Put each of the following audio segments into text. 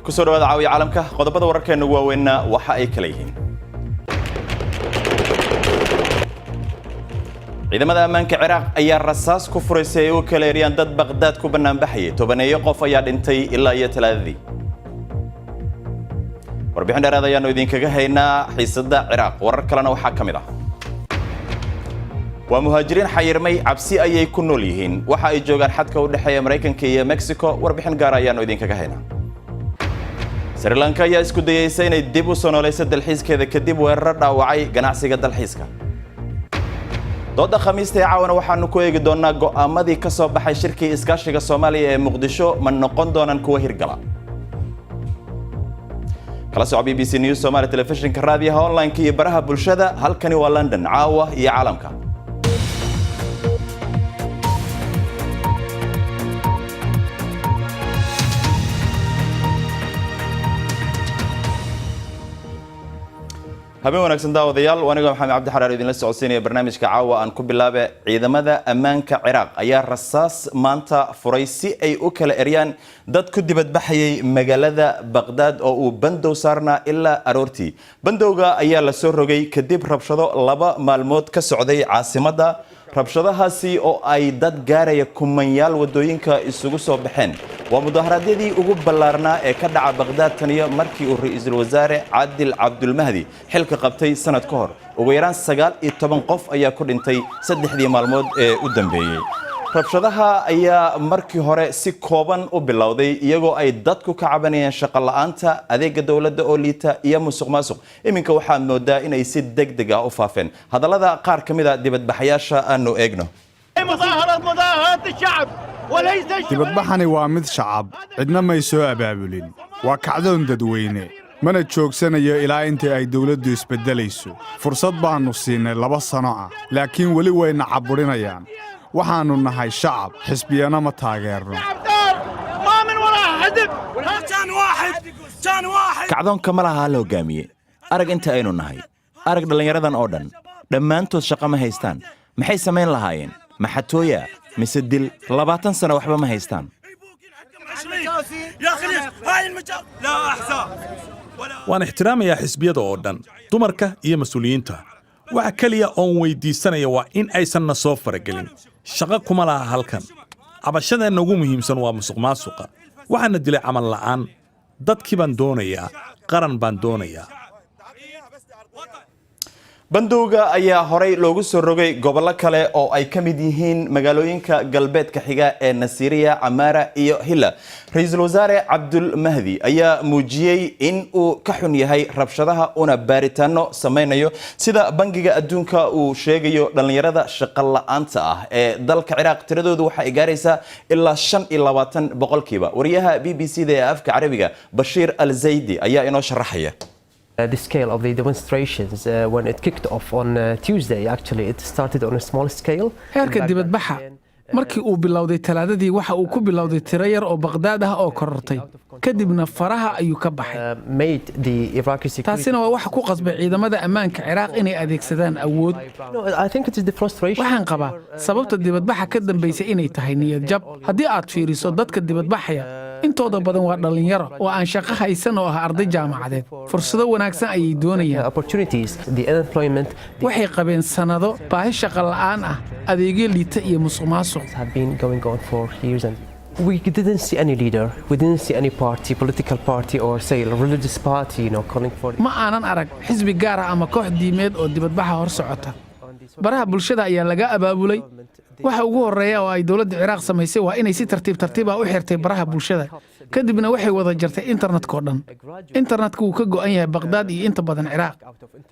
kusoo dhawaada caawiya caalamka qodobada wararkeena ugu waaweynna waxa ay kala yihiin ciidamada ammaanka Ciraaq ayaa rasaas ku fureysay oo kala eeriyaan dad Baghdad ku banaanbaxayay tobaneeyo qof ayaa dhintay ilaa iyo talaadadii warbixin dheeraad ayaanu idinkaga haynaa xiisadda Ciraaq warar kalena waxa kamid ah waa muhaajiriin xayirmay cabsi ayay ku nool yihiin waxa ay joogaan xadka u dhaxeeya Mareykanka iyo Mexico warbixin gaar ah ayaanu idinkaga haynaa Sri Lanka ayaa isku dayaysay inay dib u soo nooleyso dalxiiskeeda kadib weerar dhaawacay ganacsiga dalxiiska dooda khamiista ee caawana waxaanu ku eegi doonaa go'aamadii ka soo baxay shirkii iskaashiga Soomaaliya ee Muqdisho ma noqon doonaan kuwa hirgala kala soo BBC News Somali Television ka raadiyaha online iyo baraha bulshada halkani waa London caawa iyo caalamka habeen wanaagsan daawadayaal waniga maxamed cabdi xaraar idin la socodsiinaya barnaamijka caawa aan ku bilaabay ciidamada ammaanka Ciraaq ayaa rasaas maanta furay si ay u kala eriyaan dad ku dibadbaxayay magaalada Baghdad oo uu bandow saarna ilaa aroortii bandowga ayaa la soo rogay kadib rabshado 2 maalmood ka socday caasimadda rabshadahaasi oo ay dad gaaraya kumanyaal wadooyinka isugu soo baxeen waa mudaharaadyadii ugu ballaarnaa ee ka dhaca Baghdad taniyo markii uu ra'iisul wasaare Adil Abdul Mahdi xilka qabtay sanad ka hor ugu yaraan 19 qof ayaa ku dhintay 3 maalmood ee u dambeeyay rabshadaha ayaa markii hore si kooban u bilowday iyagoo ay dadku ka cabanayeen shaqo la'aanta adeega dawladda oo liita iyo musuqmaasuq iminka waxaa moodaa inay si degdeg ah u faafeen hadallada qaar kamid ah dibadbaxayaasha aanu eegno dibadbaxani waa mid shacab cidna may soo abaabulin waa kacdoon dadweyne mana joogsanayo ilaa intii ay dawladdu isbedelayso fursad baanu siinay 2 sano ah laakiin weli wayna caburinayaan waxaanu nahay shacab xisbiyana ma taageerno kacdoonka ma laha la hogaamiye arag inta aynu nahay arag dhalinyaradan oo dhan dhammaantood shaqo ma haystaan maxay samayn lahaayeen maxatooya mise dil 20 sano waxba ma haystaan waan ixtiraamayaa xisbiyada oo dhan dumarka iyo mas'uuliyiinta waxa kaliya oon weydiisanaya waa in aysanna soo faragelin shaqo kuma laha halkan cabashadeenna ugu muhiimsan waa musuqmaasuqa waxaana dilay camal la'aan dadkii baan doonayaa qaran baan doonayaa bandowga ayaa horay loogu soo rogay gobollo kale oo ay ka mid yihiin magaalooyinka galbeedka xiga ee Nasiriya, Amara iyo Hilla. Ra'iisul Wasaare Abdul Mahdi ayaa muujiyay in uu ka xun yahay rabshadaha una baaritaano sameynayo sida bangiga adduunka uu sheegayo dhalinyarada shaqo la'aanta ah ee dalka Ciraaq tiradoodu waxa ay gaaraysaa ilaa 25%. Wariyaha BBC-da ee afka Carabiga Bashir Al-Zaidi ayaa inoo sharaxaya The scale of the demonstrations when it kicked off on Tuesday, actually it started on a small scale. heerka dibadbaxa markii uu bilowday talaadadii waxa uu ku bilowday tiro yar oo Baghdad ah oo korortay kadibna faraha ayuu ka baxay taasina waa wax ku qasbay ciidamada ammaanka Ciraaq inay adeegsadaan awood waxaan qabaa sababta dibadbaxa ka dambeysay inay tahay niyad jab haddii aad fiiriso dadka dibadbaxaya intooda badan waa dhalinyaro oo aan shaqo haysan oo ah arday jaamacadeed fursado wanaagsan ayay doonayaan waxay qabeen sanado baahi shaqo la'aan ah adeegyo liita iyo musuqmaasuq We didn't see any leader, we didn't see any party, political party or say a religious party, calling for ma aanan arag xisbi gaar ah ama koox diimeed oo dibadbaxa hor socota baraha bulshada ayaa laga abaabulay waxa ugu horeeya oo ay dawladda Ciraaq samaysay waa inay si tartiib ah u xirtay baraha bulshada kadibna waxay wada jartay internetka oo dhan internetku uu ka go'an yahay Baghdad iyo inta badan Ciraaq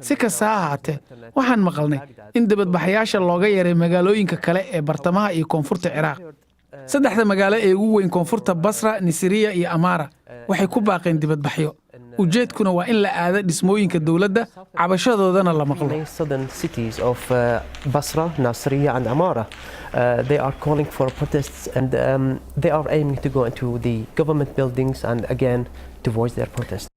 si kasta ha ahaatee waxaan maqalnay in dibadbaxayaasha looga yeeray magaalooyinka kale ee bartamaha iyo koonfurta Ciraaq saddexda magaalo ee ugu weyn koonfurta Basra, Nisiriya iyo Amara waxay ku baaqeen dibadbaxyo ujeedkuna waa in la aado dhismooyinka dawladda cabashadoodana la maqlo southern cities of Basra, Nasiriyah and Amara. They are calling for protests and they are aiming to go into the government buildings and again to voice their protest.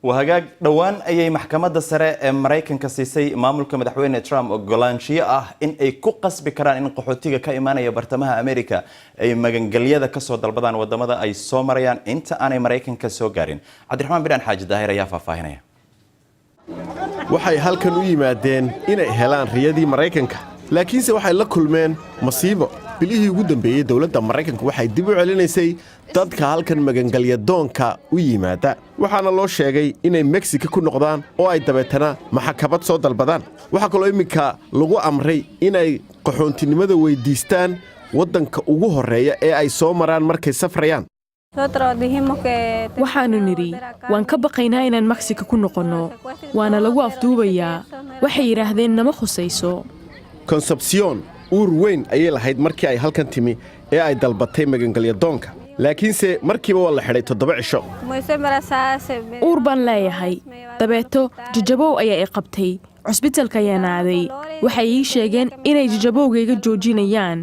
وهجاج دوان أي محكمة سراء أمريكان كسيسي مامل كمدحوين ترامب وغولانشيا إن أي كقص بكران إن قحوتيجا كإيمانة يبرتمها أمريكا أي مجنجلية ذا كسر البضان ودمدا أي سومريان أنت أنا أمريكان كسوجارين عبد الرحمن بن حاج داهر يافا فاهنية waxay halkan u yimaadeen inay helaan riyadii Mareykanka laakiinse waxay la kulmeen masiibo bilihii ugu dambeeyay dawladda Mareykanka waxay dib u celinaysay dadka halkan magangalya doonka u yimaada waxaana loo sheegay inay Mexico ku noqdaan oo ay dabeetana maxkamad soo dalbadaan waxa kaloo imika lagu amray inay qaxoontinimada weydiistaan wadanka ugu horeeya ee ay soo maraan markay safrayaan waxaanu nidhi waan ka baqaynaa inaan Mexico ku noqonno waana lagu afduubayaa waxay yiraahdeen nama khusayso Concepcion uur weyn ayay lahayd markii ay halkan timi ee ay dalbatay magangalya doonka laakiinse markiiba waa la xidhay 7 cisho uur baan leeyahay dabeeto jajabow ayaa i qabtay cusbitaalka ayaan aaday waxay ii sheegeen inay jajabowgayga joojinayaan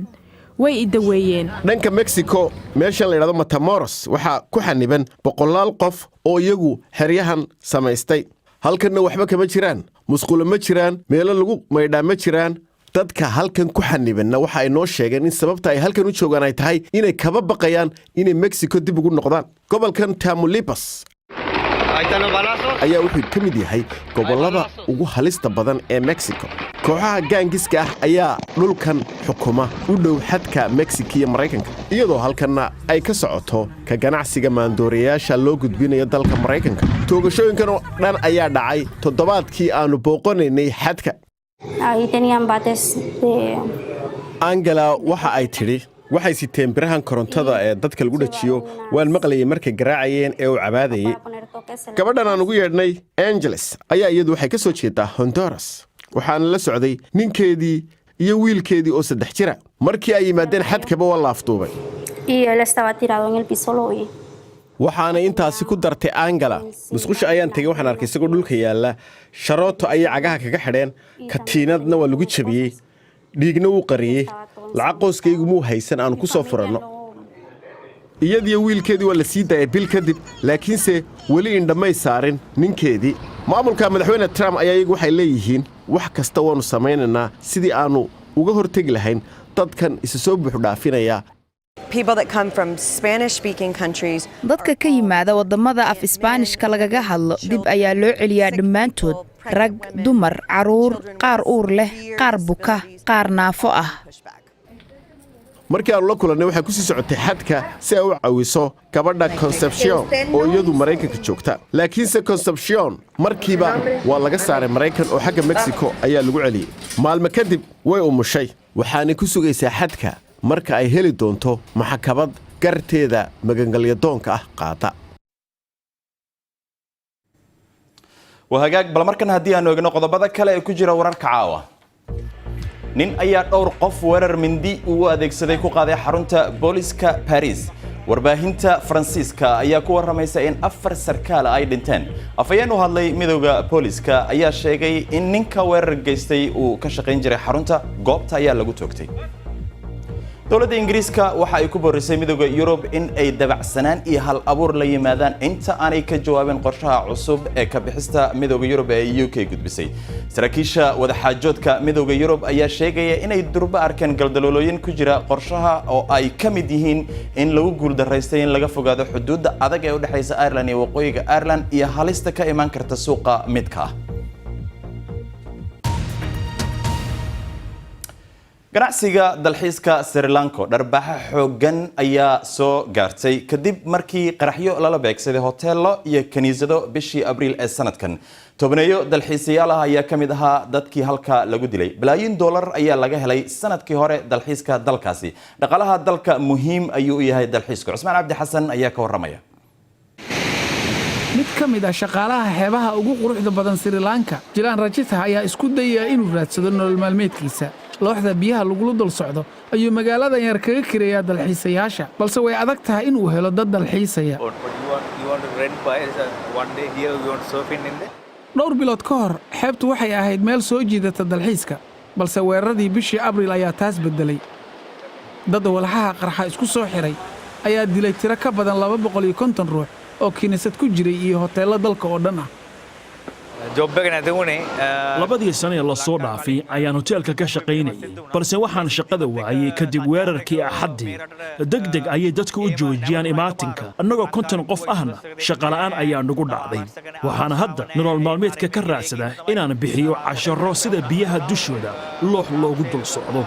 way idaweeyeen dhanka Mexico meesha la yiraahdo Matamoros waxa ku xaniban boqolaal qof oo iyagu xeryahan samaystay halkanna waxba kama jiraan musqulo ma jiraan meelo lagu maydhaa ma jiraan dadka halkan ku xanibanna waxa ay noo sheegeen in sababta ay halkan u joogaan ay tahay inay kaba baqayaan inay Mexico dib ugu noqdaan gobolkan Tamaulipas ayaa wuxuu ka mid yahay gobolada ugu halista badan ee Mexico kooxaha gaangiska ah ayaa dhulkan xukuma u dhow xadka Mexico iyo Mareykanka iyadoo halkanna ay ka socoto ka ganacsiga maandooriyaasha loo gudbinayo dalka Mareykanka toogashooyinkan oo dhan ayaa dhacay toddobaadkii aanu booqanaynay xadka Angela waxa ay tiri waxay siteen birahan korontada ee dadka lagu dhajiyo waan maqlayay markay garaacayeen ee uu cabaadayay gabadhan aan ugu yeedhnay Angeles ayaa iyadu waxay ka soo jeedaa Honduras waxaana la socday ninkeedii iyo wiilkeedii oo 3 jira markii ay yimaadeen xadkaba waa la afduubay waxaana intaasi ku dartay Angela musqusha ayaan tagay waxaan arkay isagoo dhulka yaala sharooto ay cagaha kaga xidheen katiinadna waa lagu jabiyay dhiigna uu qariyay lacag qoyskaygu muu haysan aan ku soo furanno iyadii wiilkeedii waa la sii daayay bil kadib laakiinse weli indhamay saarin ninkeedii maamulka madaxweyne Trump ayaa iyagu waxay leeyihiin wax kasta waanu samaynaynaa sidii aanu uga hortagi lahayn dadkan isa soo buux dhaafinaya dadka ka yimaada wadamada af Isbaanishka lagaga hadlo dib ayaa loo celiyaa dhammaantood rag dumar caruur qaar uur leh qaar buka qaar naafo ah markii aanu la kulannay waxay ku sii socotay xadka si ay u caawiso gabadha Concepcion oo iyadu Mareykanka joogta laakiinse Concepcion markiiba waa laga saaray Mareykan oo xagga Mexico ayaa lagu celiyay maalmo kadib way umushay waxaana ku sugaysaa xadka marka ay heli doonto maxkamad garteeda magangalya doonka ah qaata وهجاج بالمركن هدي أنو يجنو قضبة كلا يكجرا ورا الكعوة نين أيات أور قف ورر من دي وادك سديكو قاضي حرونتا بوليسكا باريس ورباهنتا فرانسيسكا أياكو ورميسين أفر سركال أيدنتين أفيانو هاللي ميدوغا بوليسكا أيا شيغي إن نينكا ورر جيستي وكشقين جري حرونتا قوبتا أيا لغو توكتي دولة إنجليزكا waxa ay ku borisay midowga Yurub in ay dabacsanaan iyo hal abuur la yimaadaan inta aanay ka jawaabin qorshaha cusub ee ka bixista midowga Yurub ee UK gudbisay saraakiisha wada xaajoodka midowga Yurub ayaa sheegaya inay durba arkeen galdaloolooyin ku jira qorshaha oo ay ka mid yihiin in lagu guuldareystay in laga fogaado xuduudda adag ee u dhaxaysa Ireland iyo waqooyiga Ireland iyo halista ka iman karta suuqa midka ganacsiga dalxiiska Sri Lanka dharbaxa xoogan ayaa soo gaartay kadib markii qaraxyo lala beegsaday hoteelo iyo kaniisado bishii Abriil ee sanadkan tobneeyo dalxiisayaal ah ayaa kamid ahaa dadkii halka lagu dilay bilaayin dollar ayaa laga helay sanadkii hore dalxiiska dalkaasi dhaqaalaha dalka muhiim ayuu u yahay dalxiisku Cusmaan Cabdi Xasan ayaa ka waramaya mid ka mid ah shaqaalaha xeebaha ugu quruxda badan Sri Lanka Jilan Rajitha ayaa isku dayay inuu raadsado nolol maalmeedkiisa looxda biyaha lagu dul socdo ayuu magaalada yar kaga kireeyaa dalxiisayaasha balse way adag tahay inuu helo dad dalxiisaya dhowr bilood ka hor xeebtu waxay ahayd meel soo jiidata dalxiiska balse weeraradii bishii Abriil ayaa taas bedelay dad walxaha qarxa isku soo xiray ayaa dilay tiro ka badan 250 ruux oo kiniisad ku jiray iyo hoteello dalka oo dhan ah. labadii sane ee la soo dhaafay ayaan hoteelka ka shaqaynayay balse waxaan shaqada waayay kadib weerarkii axaddii degdeg ayay dadka u joojiyaan imaatinka annagoo 50 qof ahna shaqala'aan ayaa nagu dhacday waxaana hadda nolol maalmeedka ka raacsadaa inaan bixiyo casharro sida biyaha dushooda loox loogu dul socdo.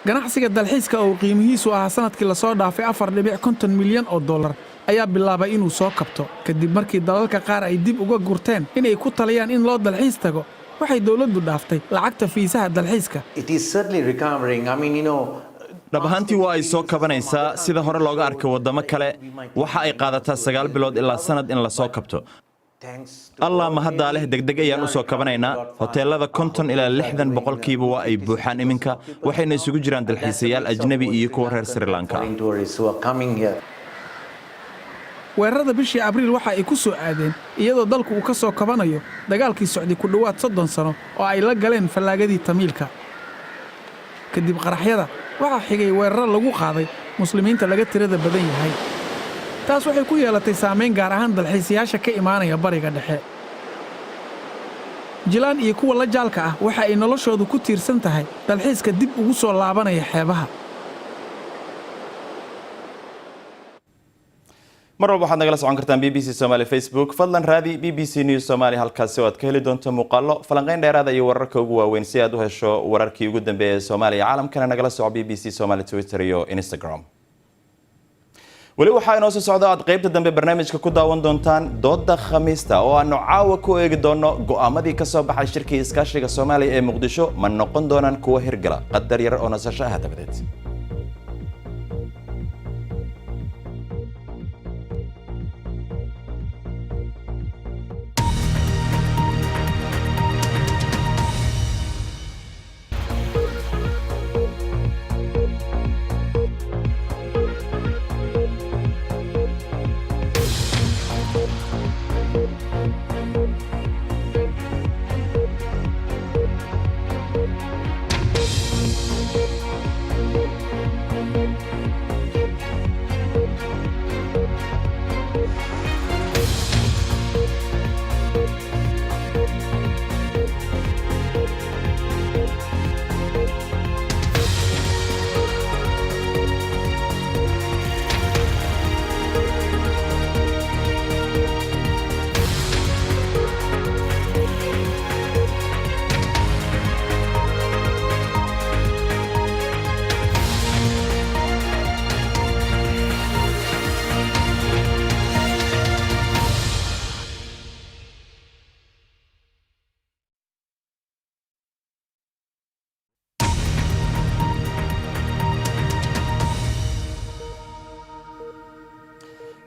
ganacsiga dalxiiska oo qiimihiisu ahaa sanadkii la soo dhaafay 4.50 milyan oo dollar ayaa bilaabay inuu soo kabto kadib markii dalalka qaar ay dib uga gurteen inay ku taliyaan in loo dalxiis tago waxay dawladdu dhaaftay lacagta fiisaha dalxiiska. dhab ahaantii waa ay soo kabanaysaa sida hore looga arkay waddamo kale waxa ay qaadataa 9 bilood ilaa sanad in la soo kabto. allah mahaddaa leh degdeg ayaan u soo kabanaynaa hoteelada 50 ilaa 60 boqolkiiba waa ay buuxaan iminka waxayna isugu jiraan dalxiisayaal ajnabi iyo kuwa reer Sri Lanka. weerarada bishii abriil waxa ay ku soo aadeen iyadoo dalku uu ka soo kabanayo dagaalkii socday ku dhowaad 30 sano oo ay la galeen fallaagadii Tamiilka. kadib qaraxyada waxaa xigay weerar lagu qaaday muslimiinta laga tirada badan yahay. taas waxay ku yeelatay saameyn gaar ahaan dalxiisayaasha ka imaanaya bariga dhexe. jilaan iyo kuwa la jaalka ah waxa ay noloshoodu ku tiirsan tahay dalxiiska dib ugu soo laabanaya xeebaha. mar walba waxaad nagala socon kartaan BBC Somali Facebook fadlan raadi BBC News Somali halkaas oo aad ka heli doonto muuqaallo falanqeyn dheeraad ah iyo wararka ugu waaweyn si aad u hesho wararkii ugu dambeeyay ee Soomaaliya caalamkana nagala soco BBC Somali Twitter iyo Instagram. weli waxaa inoo soo socda aad qaybta dambe barnaamijka ku daawan doontaan dooda khamiista oo aanu caawa ku eegi doono go'aamadii ka soo baxay shirkii iskaashiga Soomaaliya ee Muqdisho ma noqon doonaan kuwa hirgala qadar yar oo nasasho ah dabadeed.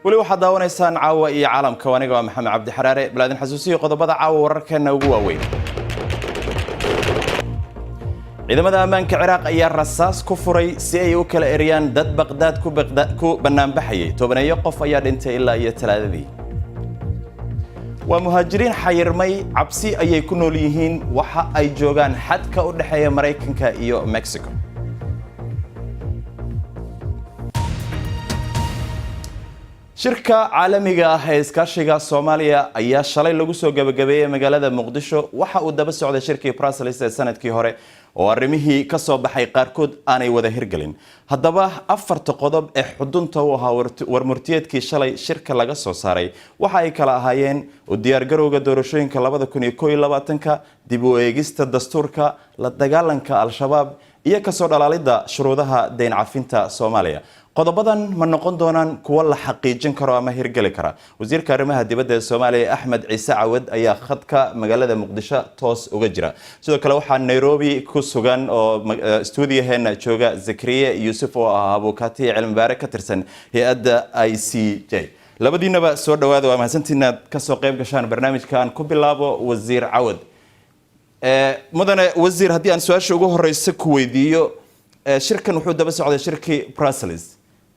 weli waxaad daawanaysaan caawa iyo caalamka waniga waa maxamed cabdi xaraare balaadin xasuusiyo qodobada caawa wararkeena ugu waaweyn. ciidamada ammaanka Ciraaq ayaa rasaas ku furay si ay u kala eriyaan dad Baghdad ku banaanbaxayay tobaneeyo qof ayaa dhintay ilaa iyo talaadadii. waa muhaajiriin xayirmay cabsi ayay ku nool yihiin waxa ay joogaan xadka u dhaxeeya Mareykanka iyo Mexico. shirka caalamiga ah ee iskaashiga Soomaaliya ayaa shalay lagu soo gabagabeeyay magaalada Muqdisho waxa uu daba socday shirkii Brussels ee sanadkii hore oo arrimihii ka soo baxay qaarkood aanay wada hirgelin. haddaba afarta qodob ee xudunta u ahaa warmurtiyeedkii shalay shirka laga soo saaray waxa ay kala ahaayeen u diyaargarowga doorashooyinka 2021 dib u eegista dastuurka la dagaalanka al-shabaab iyo ka soo dhalaalida shuruudaha deyn cafinta Soomaaliya. qodobadan ma noqon doonaan kuwa la xaqiijin karo ama hirgeli kara. wasiirka arrimaha dibadda ee Soomaaliya Axmed Ciise Cawad ayaa khadka magaalada Muqdisho toos uga jira. sidoo kale waxaa Nairobi ku sugan oo stuudiyaheena jooga Zakariya Yusuf oo ah abukaati cilmi baare ka tirsan hay'adda ICJ. labadiinaba soo dhawaada waa mahadsantihiin ka soo qayb gashaan barnaamijkan ku bilaabo wasiir Cawad. mudane wasiir haddii aan su'aasha ugu horeysa ku weydiiyo shirkan wuxuu daba socday shirkii Brussels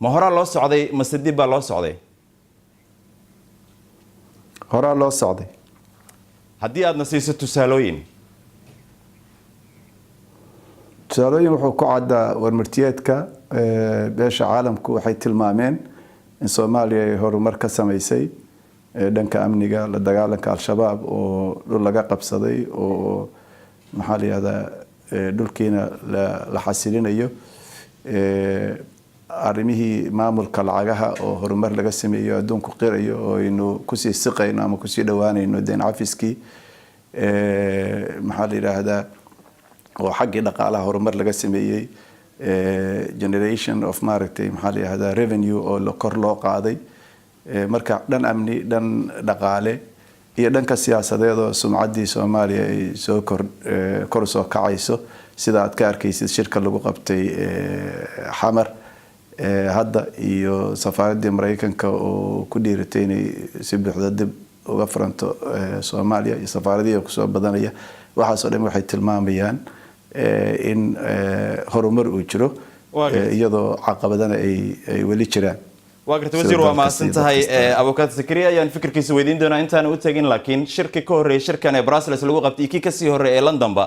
ma hore loo socday mase dib baa loo socday? hore loo socday. haddii aad nasiiso tusaalooyin wuxuu ku caddaa warmartiyeedka beesha caalamku waxay tilmaameen in Soomaaliya ay horumar ka samaysay dhanka amniga la dagaalanka al-shabaab oo dhul laga qabsaday oo maxaa la yiraahdaa dhulkiina la xasilinayo arrimihii maamulka lacagaha oo horumar laga sameeyo adduunku qirayo oo aynu kusii siqayno ama kusii dhawaanayno deyn cafiskii maxaa la yiraahdaa oo xaggii dhaqaalaha horumar laga sameeyey generation of maaragtay maxaa la yiraahdaa revenue oo kor loo qaaday marka dhan amni dhan dhaqaale iyo dhanka siyaasadeed oo sumcaddii Soomaaliya ay soo kor soo kacayso sida aad ka arkaysid shirka lagu qabtay xamar hadda iyo safaaradda Mareykanka oo ku dhiiratay inay si buuxda dib uga furanto Soomaaliya iyo safaaradihi ku soo badanaya waxaas oo dhan waxay tilmaamayaan in horumar uu jiro iyadoo caqabadana ay weli jiraan waa gartay wasiir waa mahadsan tahay Abukaat Zakariya ayaan fikirkiisa weydiin doonaa intaan u tagin laakiin shirki ka horeeyay shirkan ee Brussels lagu qabtay kii ka sii horeeyay ee Londonba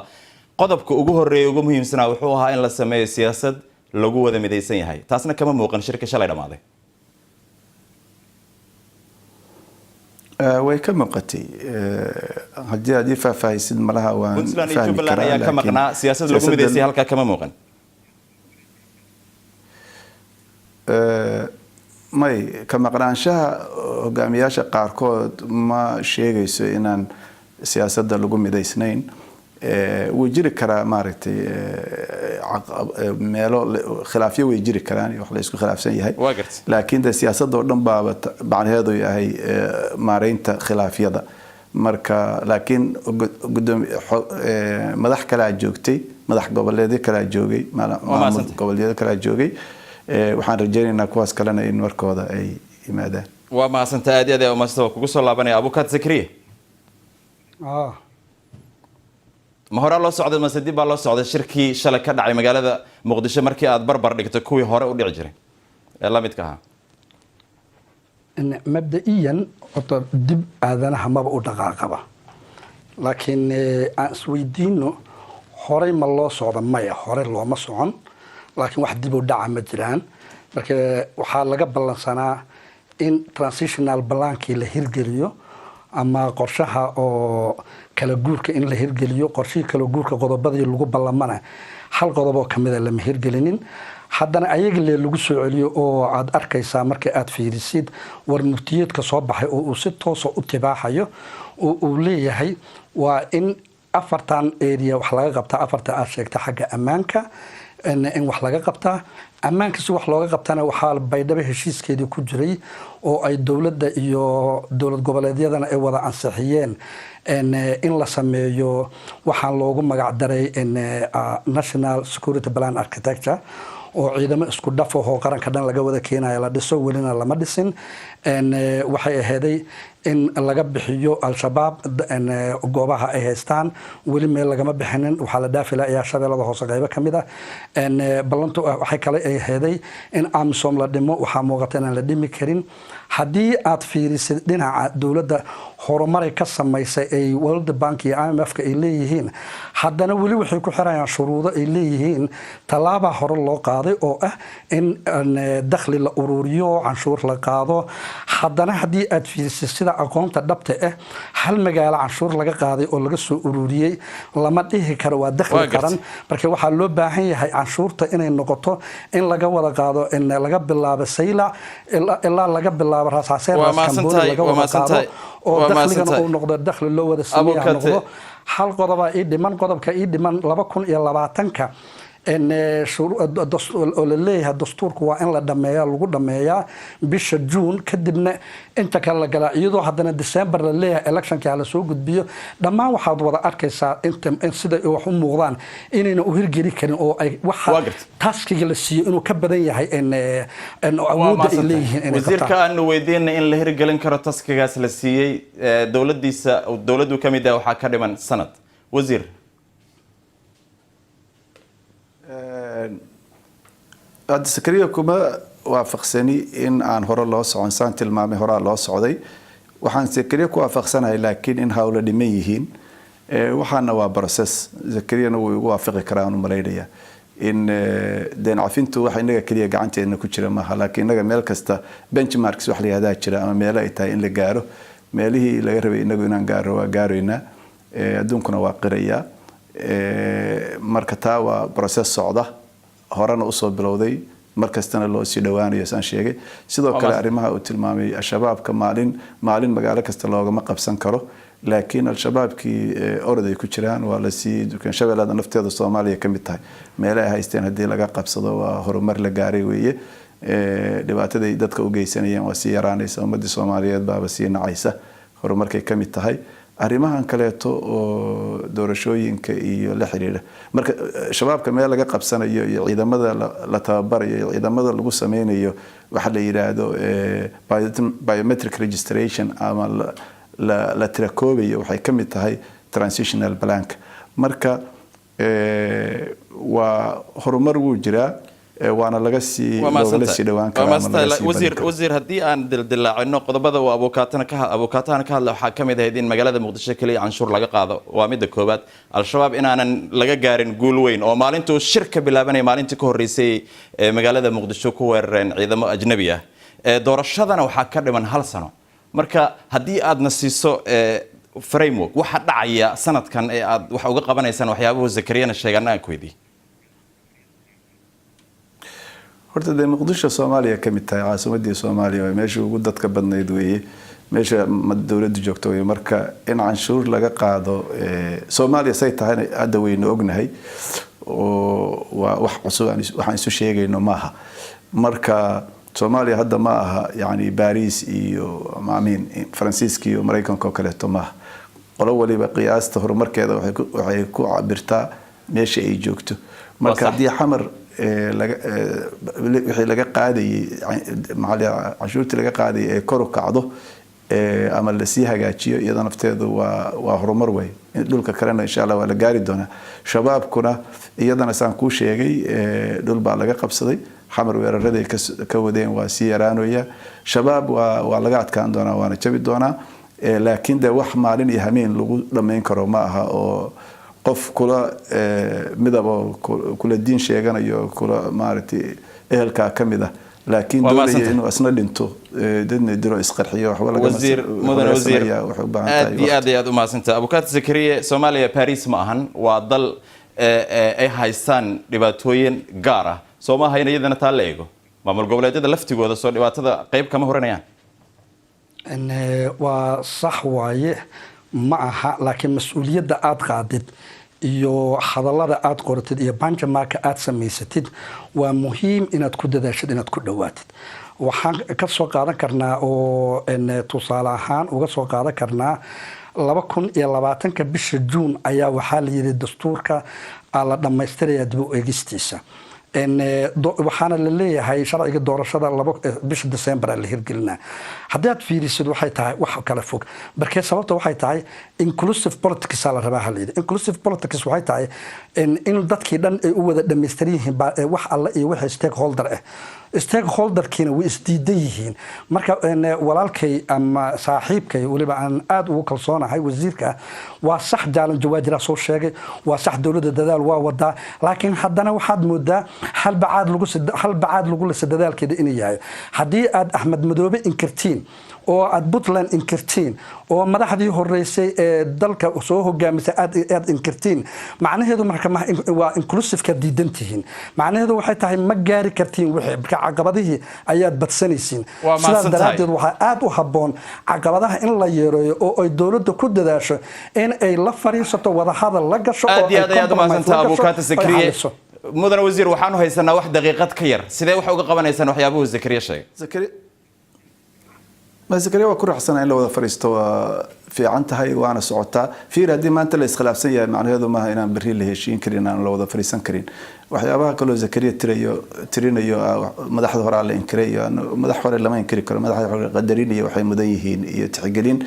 qodobka ugu horeeyay ugu muhiimsanaa wuxuu ahaa in la sameeyo siyaasad lagu wada midaysan yahay taasna kama muuqan shirka shalay dhamaaday way ka muuqatay haddii aad faahfaahisid malaha waan fahmi karaa ayaa ka maqnaa siyaasad lagu midaysay halka kama muuqan may ka maqnaanshaha hogaamiyaasha qaarkood ma sheegayso inaan siyaasadda lagu midaysnayn wuu jiri karaa maaragtay meelo khilaafyo way jiri karaan wax la isku khilaafsan yahay laakiin de siyaasadda oo dhan baa macnaheedu yahay maareynta khilaafyada marka laakiin madax kale joogtay madax goboleedyo kale joogay maamul goboleedyo kale joogay waxaan rajaynaynaa kuwaas kalena in markooda ay yimaadaan waa mahadsantahay aad iyo aad u mahadsantahay kugu soo laabanaya Abukaat Zakariya ma hore loo socday mase dib baa loo socday shirkii shalay ka dhacay magaalada Muqdisho markii aad barbar dhigtay kuwii hore u dhici jiray ee la midka ahaa mabda'iyan dib aadanaha maba u dhaqaaqaba laakiin aan isweydiino horey ma loo socda maya hore looma socon laakiin wax dib u dhaca ma jiraan marka waxaa laga ballansanaa in transitional plankii la hirgeliyo ama qorshaha oo kala guurka in la hirgeliyo qorshihii kala guurka qodobadii lagu ballamana hal qodob oo kamid ah lama hirgelinin haddana ayaga lagu soo celiyo oo aad arkaysaa marka aad fiirisid war murtiyeedka soo baxay oo uu si toos ah u tibaaxayo oo uu leeyahay waa in afartan area wax laga qabtaa afarta aad sheegtay xagga ammaanka in wax laga qabtaa ammaanka si wax looga qabtana waxaa baydhabo heshiiskeedii ku jiray oo ay dowladda iyo dowlad goboleedyadana ay wada ansixiyeen in la sameeyo waxaan loogu magac daray National Security Plan Architecture oo ciidamo isku dhaf oo qaranka dhan laga wada keenayo la dhiso welina lama dhisin waxay aheeday in laga bixiyo al-shabaab goobaha ay haystaan weli meel lagama bixinin waxaa la dhaafila ayaa shabeellada hoose qaybo ka mid ah ballantu waxay kale ay aheeday in AMISOM la dhimo waxaa muuqata inaan la dhimi karin haddii aad fiirisid dhinaca dowladda horumaray ka samaysay ay World Bank iyo IMF-ka ay leeyihiin haddana weli waxay ku xirayaan shuruudo ay leeyihiin tallaaba hore loo qaaday oo ah in dakhli la ururiyo canshuur la qaado haddana haddii aad fiirisid sida aqoonta dhabta ah hal magaalo canshuur laga qaaday oo laga soo ururiyay lama dhihi karo waa dakhli qaran marka waxaa loo baahan yahay canshuurta inay noqoto in laga wada qaado in laga bilaabo sayla ilaa laga bilaabo raasaaseer Kamboni laga wada qaado oo dakhligana uu noqdo dakhli loo wada sameeyaa noqdo hal qodob ii dhiman qodobka ii dhiman 2020ka oo la leeyahay dastuurku waa in la dhameeyaa lagu dhameeyaa bisha June kadibna inta kale la galaa iyadoo haddana December la leeyahay electionka la soo gudbiyo dhammaan waxaad wada arkaysaa in sida ay wax u muuqdaan inayna u hirgeli karin oo ay waxa taskiga la siiyo inuu ka badan yahay in awoodda ay leeyihiin wasiirka aan weydiinay in la hirgelin karo taskigaas la siiyay dowladdu kamid ah waxa ka dhiman sanad wasiir Zakariya kuma waafaqsani in aan hore loo socon saan tilmaamay hore loo socday waxaan Zakariya ku waafaqsanahay laakiin in hawlo dhiman yihiin waxaana waa process Zakariyana wuu igu waafaqi karaa inuu maleeyahay in deen cafintu waxa inaga kaliya gacanteena ku jira maaha laakiin inaga meel kasta benchmarks wax la yiraahdaa jira ama meel ay tahay in la gaaro meelihii laga rabay inagu inaan gaaro waa gaarayna adduunkuna waa qiraya marka taa waa process socda horena u soo bilowday markastana loo sii dhawaanayo saan sheegay sidoo kale arrimaha uu tilmaamay shabaabka maalin magaalo kasta loogama qabsan karo laakiin al-shabaabkii orday ku jiraan waa la sii dukan shabeellada nafteeda Soomaaliya ka mid tahay meelaha ay haysteen hadii laga qabsado waa horumar la gaaray weeye dhibaatada ay dadka u geysanayeen waa sii yaraanaysa ummadda Soomaaliyeed baaba sii nacaysa horumarkay ka mid tahay arrimahan kaleeto oo doorashooyinka iyo la xiriira marka shabaabka meel laga qabsanayo iyo ciidamada la tababarayo iyo ciidamada lagu sameynayo waxa la yiraahdo biometric registration ama la tirakoobayo waxay ka mid tahay transitional blank marka waa horumar wuu jiraa waana laga sii dhawaan karaa wasiir haddii aan dildilaacino qodobada uu abukaatana ka hadla waxaa ka mid ahayd in magaalada muqdisho kaliya canshuur laga qaado waa midda koobaad al-shabaab inaanan laga gaarin guul weyn oo maalintuu shir ka bilaabanaya maalintii ka horreysay magaalada muqdisho ku weerareen ciidamo ajnabi ah doorashadana waxaa ka dhiman 1 sano marka haddii aadna siiso framework waxa dhacaya sanadkan ee aad wax uga qabanaysaan waxyaabaha Zakariyana sheegana aan ku weydiiyay horta de muqdisho Soomaaliya ka mid tahay caasimadii Soomaaliya waa meesha ugu dadka badnayd weeye meesha dawladdu joogto weeye marka in canshuur laga qaado Soomaaliya say tahay hadda weynu ognahay oo waa wax cusub waxaan isu sheegayno maaha marka Soomaaliya hadda ma aha yani Paris iyo maamin Faransiiska iyo Mareykanka oo kale maaha qolo waliba qiyaasta horumarkeeda waxay ku cabirtaa meesha ay joogto marka hadii xamar wixii laga qaadayay canshuurtii laga qaadayay ee kor u kacdo ama la sii hagaajiyo iyada nafteedu waa horumar weyn dhulka kalena insha Allah waa la gaari doonaa shabaabkuna iyadana saan ku sheegay dhul baa laga qabsaday xamar weeraraday ka wadeen waa sii yaraanaya shabaab waa laga adkaan doonaa waana jabi doonaa laakiin de wax maalin iyo hameen lagu dhameyn karo ma aha oo qof kula midaba kula diin sheeganayo kula maartay ehelka kamida laakiin dowladda inuu asna dhinto dadna diro isqarxiyo waxba laga wasiir mudan wasiir aad u maasanta abukaat Zakariya Soomaaliya Paris ma ahan waa dal ay haystaan dhibaatooyin gaar ah Soomaaliya iyadana taa la eego maamul goboleedyada laftigooda soo dhibaatada qayb kama horanayaan waa sax waaye ma aha laakiin mas'uuliyadda aad qaadid iyo hadallada aad qoratid iyo benchmark aad samaysatid waa muhiim inaad ku dadaashid inaad ku dhawaatid waxaan ka soo qaadan karnaa oo tusaale ahaan uga soo qaadan karnaa 2020 bisha June ayaa waxaa la yiri dastuurka la dhameystiraya dib u eegistiisa waxaana la leeyahay sharciga doorashada bisha December la hirgelina haddii aad fiirisid waxay tahay wax kala fog markay sababta waxay tahay inclusive politics la rabaa halid inclusive politics waxay tahay in dadkii dhan ay u wada dhameystireen wax alla iyo wax stakeholder-kiina way isdiidan yihiin marka walaalkay ama saaxiibkay waliba aan aad ugu kalsoonahay wasiirka waa sax jaalan jawaajira soo sheegay waa sax dawladda dadaal waa wadaa laakiin haddana waxaad moodaa hal bacaad lagu la dadaalkeeda inay yahay haddii aad Axmed Madoobe inkirtiin oo aad Puntland inkirtiin oo madaxdii horeysay ee dalka soo hogaamisay aad inkirtiin macnaheedu marka waa inclusive ka diidantihiin macnaheedu waxay tahay ma gaari kartiin wixii caqabadihii ayaad badsanaysiin sidaas daraadeed waxa aad u haboon caqabadaha in la yeereeyo oo ay dawladda ku dadaasho in ay la fariisato wada hadal la gasho oo aad maasanta abukaat Zakariya mudan wasiir waxaanu haysanaa wax daqiiqad ka yar sidee wax uga qabanaysaan waxyaabaha Zakariya sheegay Zakariya waa ku raxsanaa in la wada fariisto waa fiican tahay waana socotaa fiir haddii maanta la iskhilaafsan yahay macnaheedu maaha inaan berri la heshiin karin aan la wada fariisan karin waxyaabaha kale oo Zakariya tirinayo madaxda hore la inkirayo madax hore lama inkiri karo madaxda hore qadarin iyo waxay mudan yihiin iyo tixgelin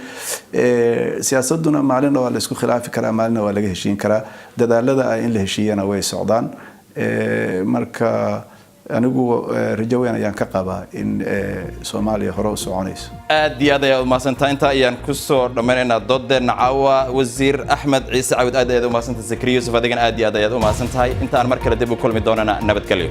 siyaasaduna maalin waa la isku khilaafi karaa maalin waa laga heshiin karaa dadaalada in la heshiiyana way socdaan marka anigu rajo weyn ayaan ka qabaa in Soomaaliya hore u soconayso aad iyo aad ayaad umahadsantahay inta ayaan ku soo dhammaynaynaa doodeenna caawa wasiir Axmed Ciise Cawd aad ayaad umahadsantahay Zakariya Yuusuf adigana aad iyo aad ayaad umahadsantahay inta aan mar kale dib u kulmi doonana nabadgelyo